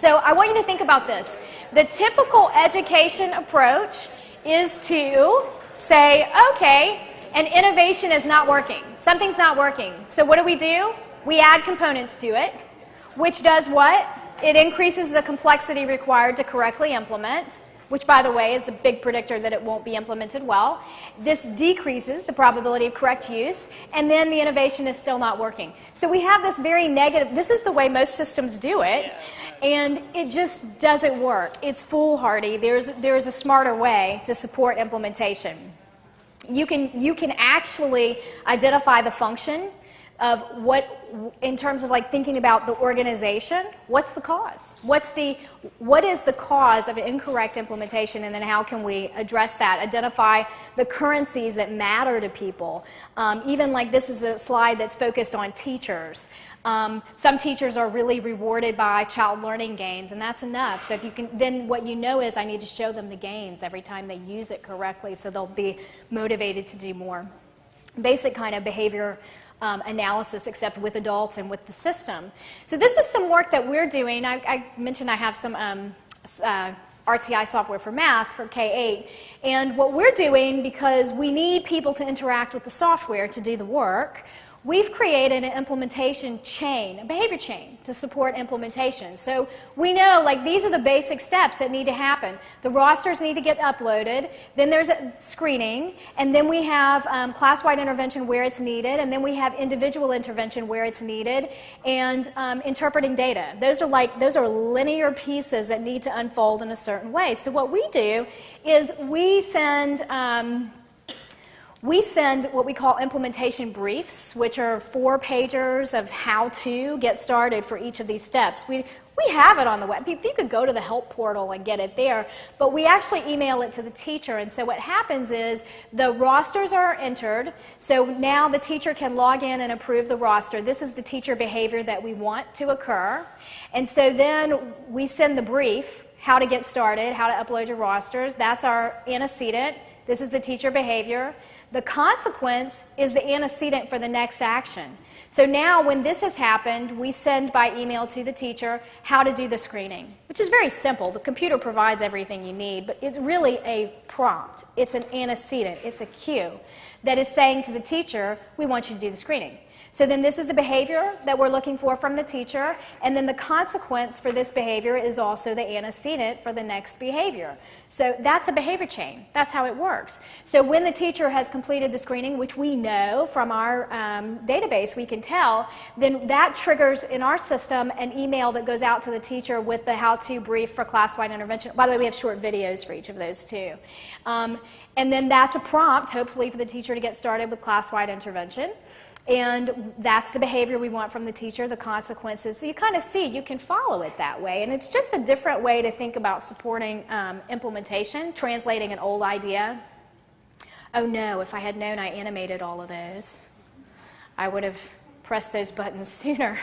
So I want you to think about this. The typical education approach is to say, okay, an innovation is not working. Something's not working. So what do? We add components to it, which does what? It increases the complexity required to correctly implement, which, by the way, is a big predictor that it won't be implemented well. This decreases the probability of correct use, and then the innovation is still not working. So we have this very negative, this is the way most systems do it, and it just doesn't work. It's foolhardy. There's a smarter way to support implementation. You can actually identify the function of what, in terms of like thinking about the organization, what's the cause? What is the cause of incorrect implementation, and then how can we address that? Identify the currencies that matter to people. Even like this is a slide that's focused on teachers. Some teachers are really rewarded by child learning gains, and that's enough. So if you can, then what you know is I need to show them the gains every time they use it correctly, so they'll be motivated to do more. Basic kind of behavior analysis, except with adults and with the system. So this is some work that we're doing. I mentioned I have some RTI software for math for K-8, and what we're doing, because we need people to interact with the software to do the work, we've created an implementation chain, a behavior chain, to support implementation. So we know, like, these are the basic steps that need to happen. The rosters need to get uploaded, then there's a screening, and then we have class-wide intervention where it's needed, and then we have individual intervention where it's needed, and interpreting data. Those are linear pieces that need to unfold in a certain way. So what we do is we send what we call implementation briefs, which are 4-pagers of how to get started for each of these steps. We have it on the web. You could go to the help portal and get it there, but we actually email it to the teacher. And so what happens is the rosters are entered, so now the teacher can log in and approve the roster. This is the teacher behavior that we want to occur. And so then we send the brief, how to get started, how to upload your rosters. That's our antecedent. This is the teacher behavior. The consequence is the antecedent for the next action. So now when this has happened, we send by email to the teacher how to do the screening, which is very simple. The computer provides everything you need, but it's really a prompt. It's an antecedent. It's a cue that is saying to the teacher, we want you to do the screening. So then this is the behavior that we're looking for from the teacher, and then the consequence for this behavior is also the antecedent for the next behavior. So that's a behavior chain. That's how it works. So when the teacher has completed the screening, which we know from our database, we can tell, then that triggers in our system an email that goes out to the teacher with the how-to brief for class-wide intervention. By the way, we have short videos for each of those too. And then that's a prompt, hopefully, for the teacher to get started with class-wide intervention. And that's the behavior we want from the teacher, the consequences. So you kind of see, you can follow it that way. And it's just a different way to think about supporting implementation, translating an old idea. Oh no, if I had known I animated all of those, I would have pressed those buttons sooner.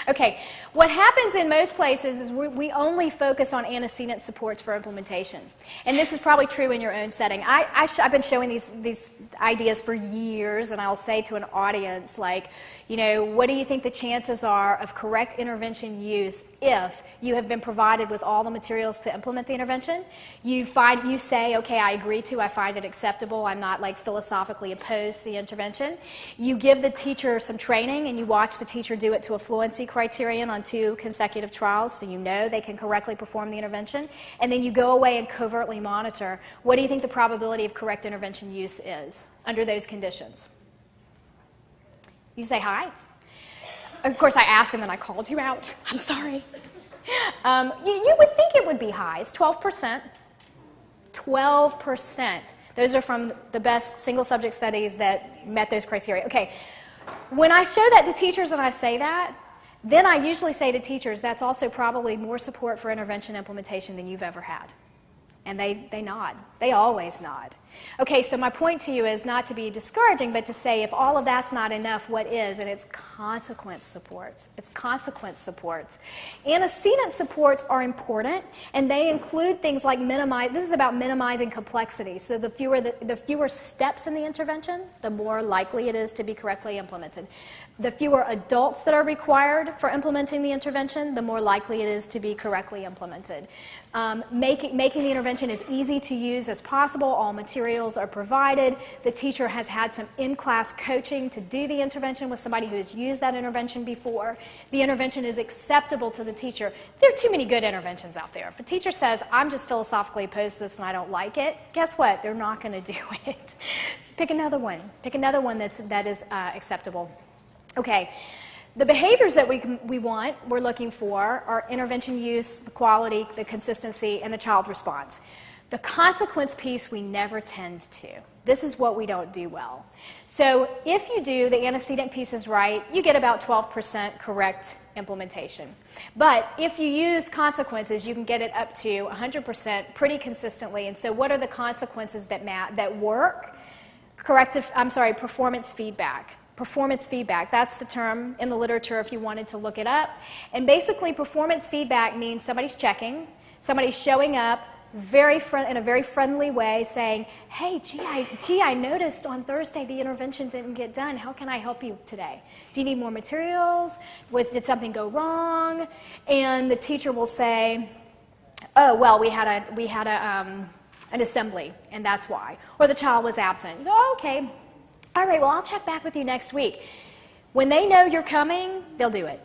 Okay, what happens in most places is we only focus on antecedent supports for implementation. And this is probably true in your own setting. I've been showing these ideas for years, and I'll say to an audience, like, you know, what do you think the chances are of correct intervention use if you have been provided with all the materials to implement the intervention? You say, okay, I find it acceptable, I'm not like philosophically opposed to the intervention. You give the teacher some training, and you watch the teacher do it to a fluency criterion on 2 consecutive trials, so you know they can correctly perform the intervention. And then you go away and covertly monitor. What do you think the probability of correct intervention use is under those conditions? You say hi. Of course, I asked, and then I called you out. I'm sorry. You would think it would be high. It's 12%. 12%. Those are from the best single subject studies that met those criteria. Okay. When I show that to teachers and I say that, then I usually say to teachers, that's also probably more support for intervention implementation than you've ever had. And they nod. They always nod. Okay, so my point to you is not to be discouraging, but to say if all of that's not enough, what is? And it's consequence supports. It's consequence supports. Antecedent supports are important, and they include things like this is about minimizing complexity. So the fewer steps in the intervention, the more likely it is to be correctly implemented. The fewer adults that are required for implementing the intervention, the more likely it is to be correctly implemented. Making the intervention as easy to use as possible. All materials are provided. The teacher has had some in-class coaching to do the intervention with somebody who has used that intervention before. The intervention is acceptable to the teacher. There are too many good interventions out there. If a teacher says, I'm just philosophically opposed to this and I don't like it, guess what? They're not going to do it. So pick another one. Pick another one that is acceptable. Okay, the behaviors that we're looking for are intervention use, the quality, the consistency, and the child response. The consequence piece we never tend to. This is what we don't do well. So if you do the antecedent pieces right, you get about 12% correct implementation. But if you use consequences, you can get it up to 100% pretty consistently. And so what are the consequences that work? Performance feedback. Performance feedback, that's the term in the literature if you wanted to look it up. And basically performance feedback means somebody's checking, somebody's showing up in a very friendly way saying, hey, gee, I noticed on Thursday the intervention didn't get done. How can I help you today? Do you need more materials? Did something go wrong? And the teacher will say, oh, well, we had an assembly, and that's why. Or the child was absent. Oh, okay. All right, well, I'll check back with you next week. When they know you're coming, they'll do it.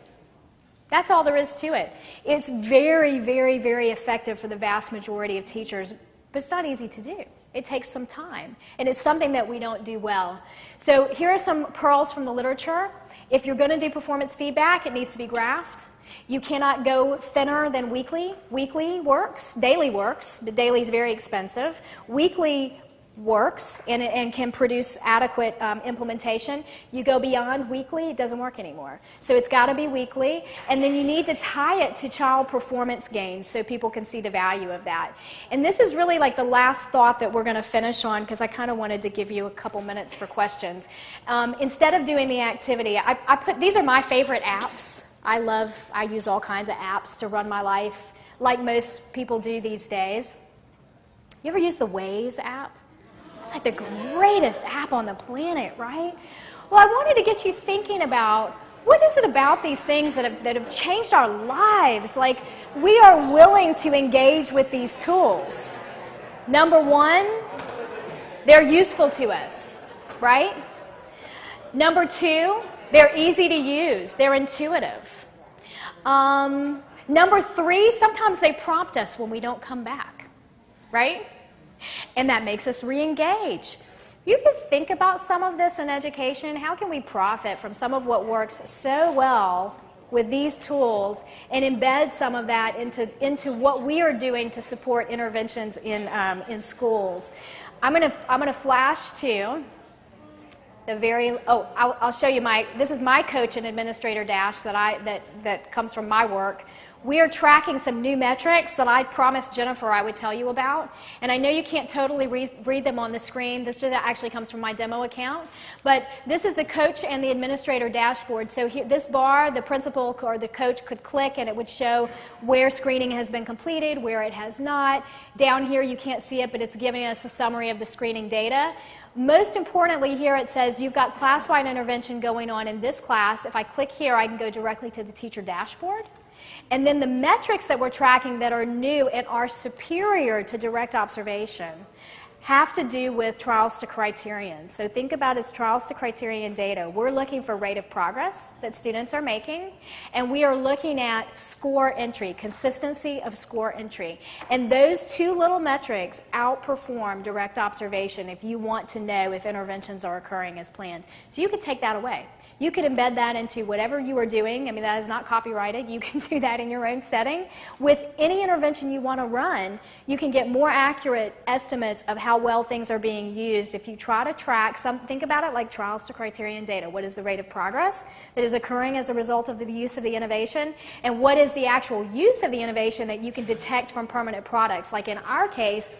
That's all there is to it. It's very, very, very effective for the vast majority of teachers, but it's not easy to do. It takes some time, and it's something that we don't do well. So here are some pearls from the literature. If you're going to do performance feedback, it needs to be graphed. You cannot go thinner than weekly. Weekly works, daily works, but daily is very expensive. Weekly works and can produce adequate implementation. You go beyond weekly, it doesn't work anymore. So it's got to be weekly, and then you need to tie it to child performance gains so people can see the value of that. And this is really like the last thought that we're going to finish on, because I kind of wanted to give you a couple minutes for questions. Instead of doing the activity, these are my favorite apps. I use all kinds of apps to run my life, like most people do these days. You ever use the Waze app? It's like the greatest app on the planet, right? Well, I wanted to get you thinking about what is it about these things that have changed our lives? Like, we are willing to engage with these tools. Number one, they're useful to us, right? Number two, they're easy to use. They're intuitive. Number three, sometimes they prompt us when we don't come back, right? And that makes us re-engage. You can think about some of this in education. How can we profit from some of what works so well with these tools and embed some of that into what we are doing to support interventions in schools? I'm gonna flash to the I'll show you this is my coach and administrator dash that comes from my work. We are tracking some new metrics that I promised Jennifer I would tell you about. And I know you can't totally read them on the screen. This just actually comes from my demo account. But this is the coach and the administrator dashboard. So here, this bar, the principal or the coach could click and it would show where screening has been completed, where it has not. Down here you can't see it, but it's giving us a summary of the screening data. Most importantly here it says you've got class-wide intervention going on in this class. If I click here, I can go directly to the teacher dashboard. And then the metrics that we're tracking that are new and are superior to direct observation have to do with trials to criterion. So think about it as trials to criterion data. We're looking for rate of progress that students are making, and we are looking at score entry, consistency of score entry. And those two little metrics outperform direct observation if you want to know if interventions are occurring as planned. So you could take that away. You could embed that into whatever you are doing. I mean, that is not copyrighted. You can do that in your own setting. With any intervention you want to run, you can get more accurate estimates of how well things are being used if you try to track think about it like trials to criterion data. What is the rate of progress that is occurring as a result of the use of the innovation? And what is the actual use of the innovation that you can detect from permanent products? Like in our case,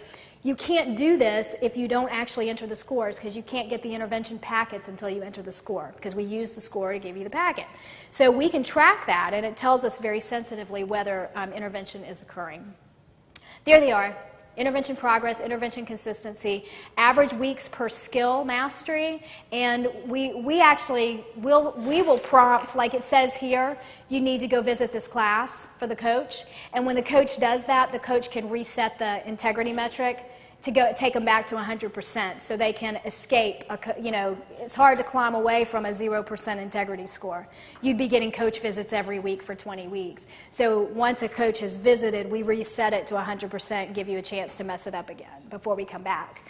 You can't do this if you don't actually enter the scores, because you can't get the intervention packets until you enter the score, because we use the score to give you the packet. So we can track that, and it tells us very sensitively whether intervention is occurring. There they are. Intervention progress, intervention consistency, average weeks per skill mastery, and we will prompt, like it says here, you need to go visit this class for the coach, and when the coach does that, the coach can reset the integrity metric to go take them back to 100%, so they can escape. It's hard to climb away from a 0% integrity score. You'd be getting coach visits every week for 20 weeks. So once a coach has visited, we reset it to 100% and give you a chance to mess it up again before we come back.